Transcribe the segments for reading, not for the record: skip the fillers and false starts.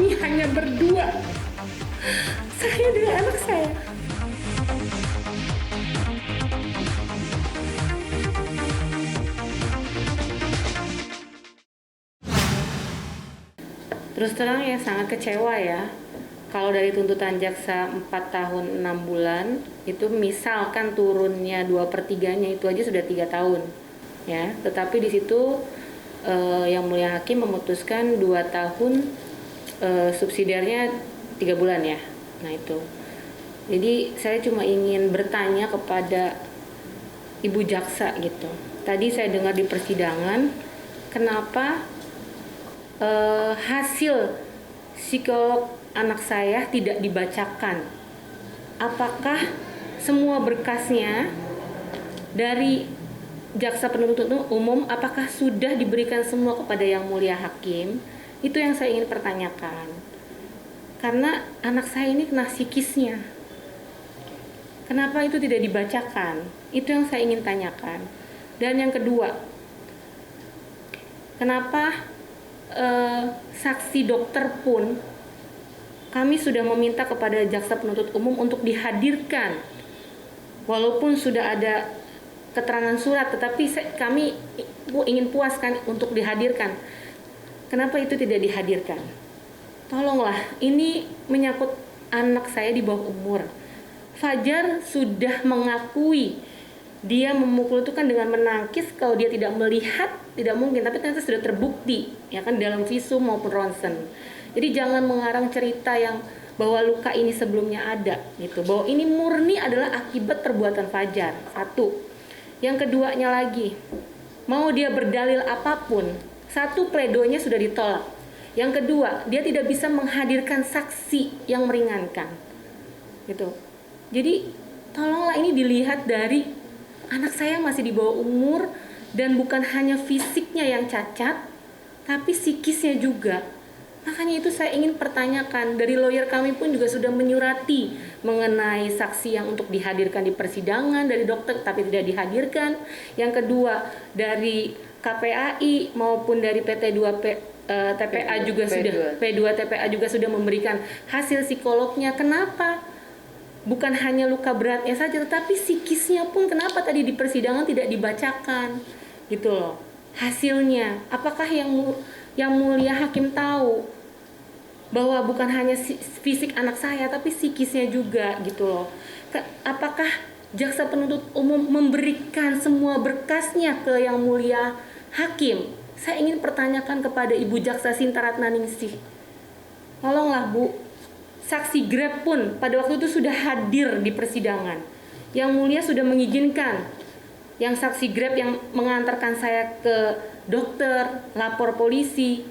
kami hanya berdua, saya dengan anak saya. Terus terang ya sangat kecewa ya. Kalau dari tuntutan jaksa 4 tahun 6 bulan, itu misalkan turunnya 2/3-nya itu aja sudah 3 tahun. Ya, tetapi di situ yang mulia hakim memutuskan 2 tahun, subsidiarnya 3 bulan ya. Nah itu. Jadi saya cuma ingin bertanya kepada Ibu Jaksa gitu. Tadi saya dengar di persidangan, kenapa hasil psikolog anak saya tidak dibacakan? Apakah semua berkasnya dari jaksa penuntut umum apakah sudah diberikan semua kepada yang mulia hakim? Itu yang saya ingin pertanyakan. Karena anak saya ini kena psikisnya. Kenapa itu tidak dibacakan? Itu yang saya ingin tanyakan. Dan yang kedua, kenapa saksi dokter pun kami sudah meminta kepada jaksa penuntut umum untuk dihadirkan, walaupun sudah ada keterangan surat, tetapi kami ingin puaskan untuk dihadirkan. Kenapa itu tidak dihadirkan? Tolonglah, ini menyangkut anak saya di bawah umur. Fajar sudah mengakui dia memukul itu kan dengan menangkis. Kalau dia tidak melihat tidak mungkin, tapi ternyata sudah terbukti ya kan dalam visum maupun ronsen. Jadi jangan mengarang cerita yang bahwa luka ini sebelumnya ada gitu, bahwa ini murni adalah akibat perbuatan Fajar. Satu. Yang keduanya lagi, mau dia berdalil apapun, satu, pledoinya sudah ditolak. Yang kedua, dia tidak bisa menghadirkan saksi yang meringankan gitu. Jadi tolonglah ini dilihat dari anak saya masih di bawah umur, dan bukan hanya fisiknya yang cacat, tapi psikisnya juga. Makanya itu saya ingin pertanyakan, dari lawyer kami pun juga sudah menyurati mengenai saksi yang untuk dihadirkan di persidangan dari dokter tapi tidak dihadirkan. Yang kedua, dari KPAI maupun dari PT2 TPA juga sudah P2 TPA juga sudah memberikan hasil psikolognya. Kenapa? Bukan hanya luka beratnya saja, tetapi psikisnya pun kenapa tadi di persidangan tidak dibacakan gitu loh hasilnya. Apakah yang mulia hakim tahu bahwa bukan hanya fisik anak saya tapi psikisnya juga gitu loh. Apakah jaksa penuntut umum memberikan semua berkasnya ke yang mulia hakim? Saya ingin pertanyakan kepada Ibu Jaksa Sinta Ratnaningsih. Tolonglah Bu, saksi Grab pun pada waktu itu sudah hadir di persidangan. Yang mulia sudah mengizinkan yang saksi Grab yang mengantarkan saya ke dokter, lapor polisi.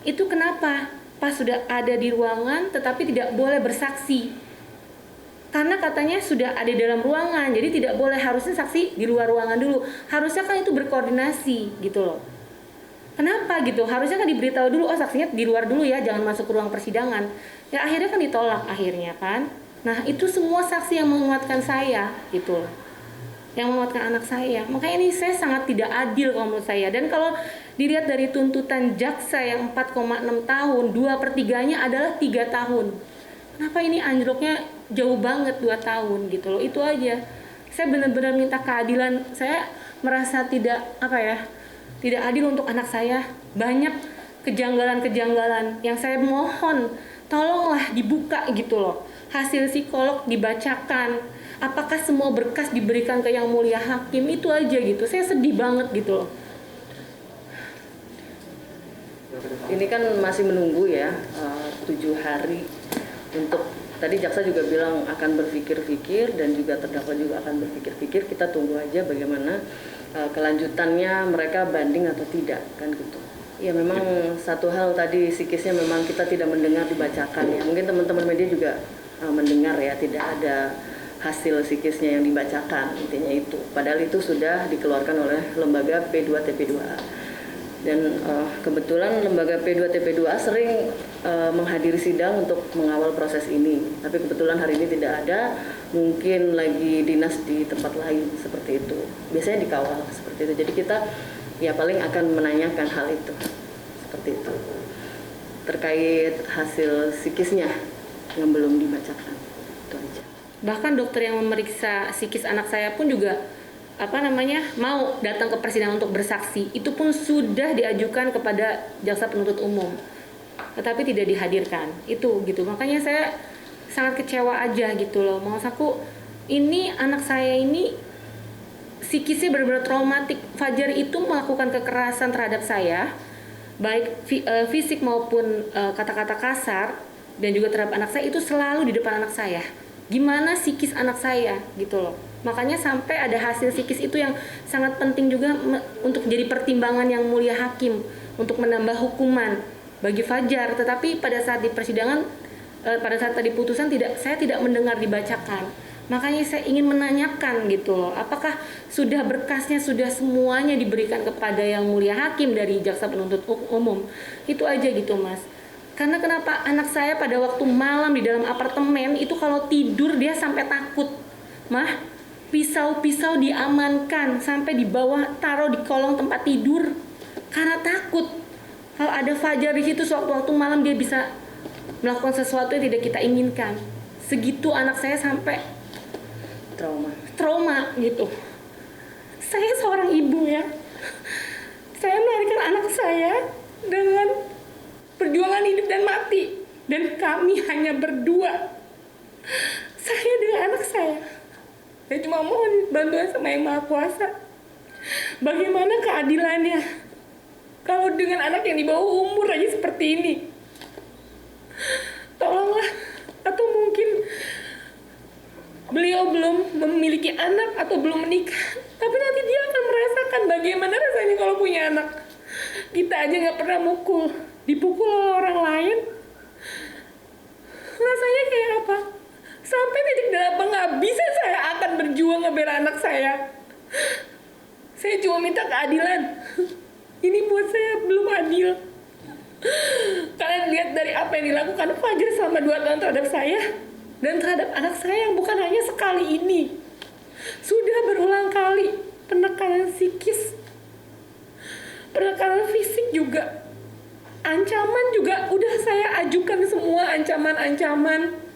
Itu kenapa? Pas sudah ada di ruangan tetapi tidak boleh bersaksi. Karena katanya sudah ada di dalam ruangan, jadi tidak boleh, harusnya saksi di luar ruangan dulu. Harusnya kan itu berkoordinasi gitu loh. Kenapa gitu? Harusnya kan diberitahu dulu, oh saksinya di luar dulu ya, jangan masuk ke ruang persidangan. Ya akhirnya kan ditolak akhirnya kan. Nah itu semua saksi yang menguatkan saya gitu loh, yang menguatkan anak saya. Makanya ini saya sangat tidak adil kalau menurut saya. Dan kalau dilihat dari tuntutan jaksa yang 4,6 tahun, 2/3-nya adalah 3 tahun. Kenapa ini anjloknya jauh banget 2 tahun gitu loh. Itu aja. Saya benar-benar minta keadilan. Saya merasa tidak tidak adil untuk anak saya. Banyak kejanggalan-kejanggalan yang saya mohon tolonglah dibuka gitu loh. Hasil psikolog dibacakan. Apakah semua berkas diberikan ke yang mulia hakim? Itu aja gitu. Saya sedih banget gitu loh. Ini kan masih menunggu ya 7 hari untuk, tadi jaksa juga bilang akan berpikir-pikir dan juga terdakwa juga akan berpikir-pikir. Kita tunggu aja bagaimana kelanjutannya, mereka banding atau tidak kan gitu. Ya memang satu hal tadi psikisnya memang kita tidak mendengar dibacakan ya. Mungkin teman-teman media juga mendengar ya, tidak ada hasil psikisnya yang dibacakan, intinya itu. Padahal itu sudah dikeluarkan oleh lembaga P2TP2A. Dan kebetulan lembaga P2TP2A sering menghadiri sidang untuk mengawal proses ini. Tapi kebetulan hari ini tidak ada, mungkin lagi dinas di tempat lain seperti itu. Biasanya dikawal seperti itu. Jadi kita ya paling akan menanyakan hal itu seperti itu. terkait hasil psikisnya yang belum dibacakan. Itu aja. Bahkan dokter yang memeriksa psikis anak saya pun juga mau datang ke persidangan untuk bersaksi. Itu pun sudah diajukan kepada jaksa penuntut umum, tetapi tidak dihadirkan. Itu gitu. Makanya saya sangat kecewa aja gitu loh. Maksud aku, ini anak saya ini psikisnya benar-benar traumatik. Fajar itu melakukan kekerasan terhadap saya, baik fisik maupun kata-kata kasar, dan juga terhadap anak saya itu selalu di depan anak saya. Gimana psikis anak saya gitu loh. Makanya sampai ada hasil psikis itu yang sangat penting juga untuk jadi pertimbangan yang mulia hakim untuk menambah hukuman bagi Fajar. Tetapi pada saat di persidangan, pada saat tadi putusan saya tidak mendengar dibacakan. Makanya saya ingin menanyakan gitu loh, apakah sudah berkasnya, sudah semuanya diberikan kepada yang mulia hakim dari jaksa penuntut umum. Itu aja gitu Mas. Karena kenapa anak saya pada waktu malam di dalam apartemen itu kalau tidur dia sampai takut. Mah, pisau-pisau diamankan sampai di bawah, taruh di kolong tempat tidur karena takut kalau ada Fajar di situ sewaktu-waktu malam dia bisa melakukan sesuatu yang tidak kita inginkan. Segitu anak saya sampai trauma gitu. Saya seorang ibu ya. Saya melahirkan anak saya dengan perjuangan hidup dan mati, dan kami hanya berdua. Saya dengan anak saya. Saya cuma mohon bantuan sama Yang Maha Kuasa. Bagaimana keadilannya kalau dengan anak yang di bawah umur aja seperti ini? Tolonglah. Atau mungkin beliau belum memiliki anak atau belum menikah, tapi nanti dia akan merasakan bagaimana rasanya kalau punya anak. Kita aja nggak pernah dipukul oleh orang lain. Rasanya kayak apa? Sampai titik berapa nggak bisa saya akan berjuang ngebela anak saya. Saya cuma minta keadilan. Ini buat saya belum adil. Kalian lihat dari apa yang dilakukan Fajar selama 2 tahun terhadap saya dan terhadap anak saya yang bukan hanya sekali ini. Sudah berulang kali penekanan psikis, penekanan fisik juga. Ancaman juga udah saya ajukan semua, ancaman-ancaman.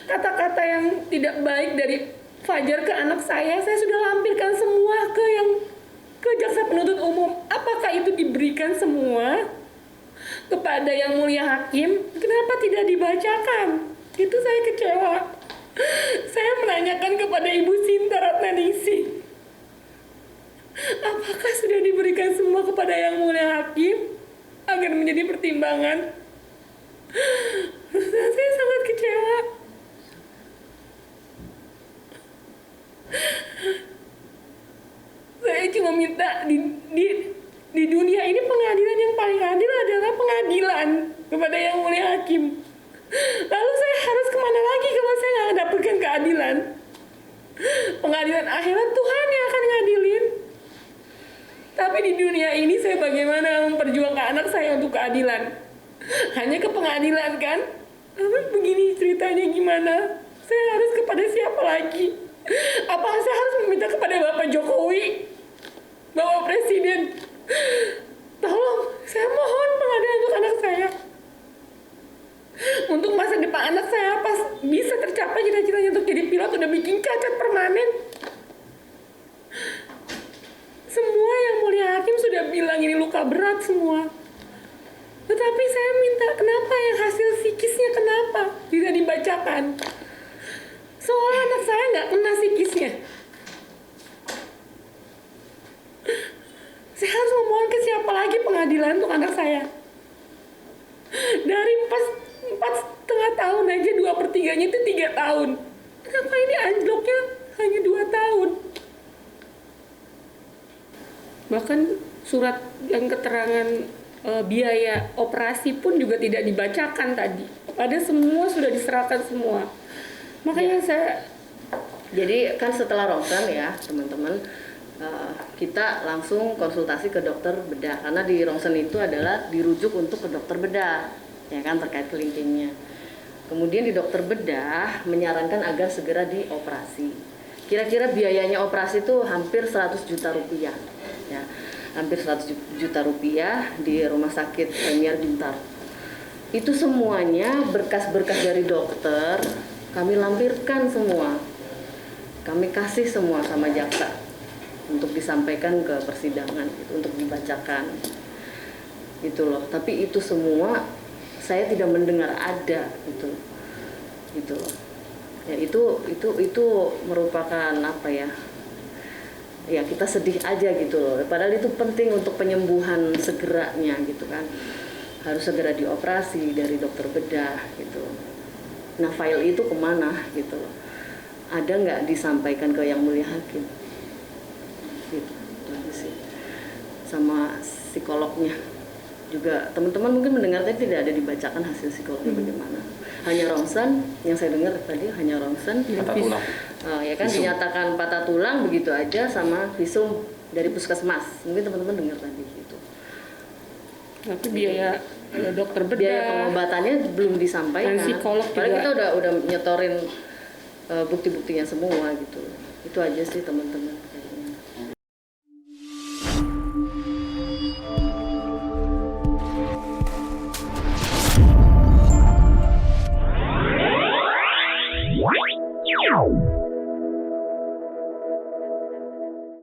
Kata-kata yang tidak baik dari Fajar ke anak saya sudah lampirkan semua ke jaksa penuntut umum. Apakah itu diberikan semua kepada yang mulia hakim? Kenapa tidak dibacakan? Itu saya kecewa. Saya menanyakan kepada Ibu Sinta Ratnaningsih, apakah sudah diberikan semua kepada yang mulia hakim agar menjadi pertimbangan? Saya sangat kecewa. Saya cuma minta di dunia ini pengadilan yang paling adil adalah pengadilan kepada yang mulia hakim. Lalu saya harus kemana lagi kalau saya nggak dapatkan keadilan? Pengadilan akhirat Tuhan yang akan ngadilin. Tapi di dunia ini saya bagaimana memperjuangkan anak saya untuk keadilan? Hanya ke pengadilan kan? Tapi begini ceritanya gimana? Saya harus kepada siapa lagi? Apa saya harus meminta kepada Bapak Jokowi? Bapak Presiden? Tolong, saya mohon pengadilan untuk anak saya. Untuk masa depan anak saya pas bisa tercapai cita-citanya untuk jadi pilot, udah bikin cacat permanen. Semua yang mulia hakim sudah bilang ini luka berat semua. Tetapi saya minta kenapa yang hasil psikisnya kenapa tidak dibacakan? Soalnya anak saya nggak kena psikisnya. Saya harus memohon ke siapa lagi pengadilan untuk anak saya? Dari 4,5 tahun aja 2/3-nya itu 3 tahun. Kenapa ini anjloknya hanya 2 tahun? Bahkan surat yang keterangan biaya operasi pun juga tidak dibacakan tadi. Padahal semua sudah diserahkan semua. Makanya jadi kan setelah ronsen ya teman-teman, kita langsung konsultasi ke dokter bedah, karena di ronsen itu adalah dirujuk untuk ke dokter bedah, ya kan, terkait kelingkingnya. Kemudian di dokter bedah menyarankan agar segera dioperasi. Kira-kira biayanya operasi itu hampir 100 juta rupiah, ya, hampir 100 juta rupiah di Rumah Sakit Premier Bintaro. Itu semuanya berkas-berkas dari dokter kami lampirkan semua, kami kasih semua sama jaksa untuk disampaikan ke persidangan gitu, untuk dibacakan gitu loh. Tapi itu semua saya tidak mendengar ada gitu loh. Ya itu merupakan apa ya? Ya kita sedih aja gitu loh. Padahal itu penting untuk penyembuhan segeranya gitu kan. Harus segera dioperasi dari dokter bedah gitu. Nah file itu kemana gitu loh? Ada nggak disampaikan ke yang mulia hakim? Gitu sih. Sama psikolognya juga teman-teman mungkin mendengar tadi tidak ada dibacakan hasil psikolognya bagaimana. Hanya rongsen yang saya dengar tadi, hanya rongsen. Patah tulang. Ya kan dinyatakan patah tulang begitu aja sama visum dari puskesmas. Mungkin teman-teman dengar tadi gitu. Tapi biaya dokter bedah, Biaya pengobatannya belum disampaikan. dan psikolog Padahal juga. kita udah nyetorin bukti-buktinya semua gitu. Itu aja sih teman-teman kayaknya.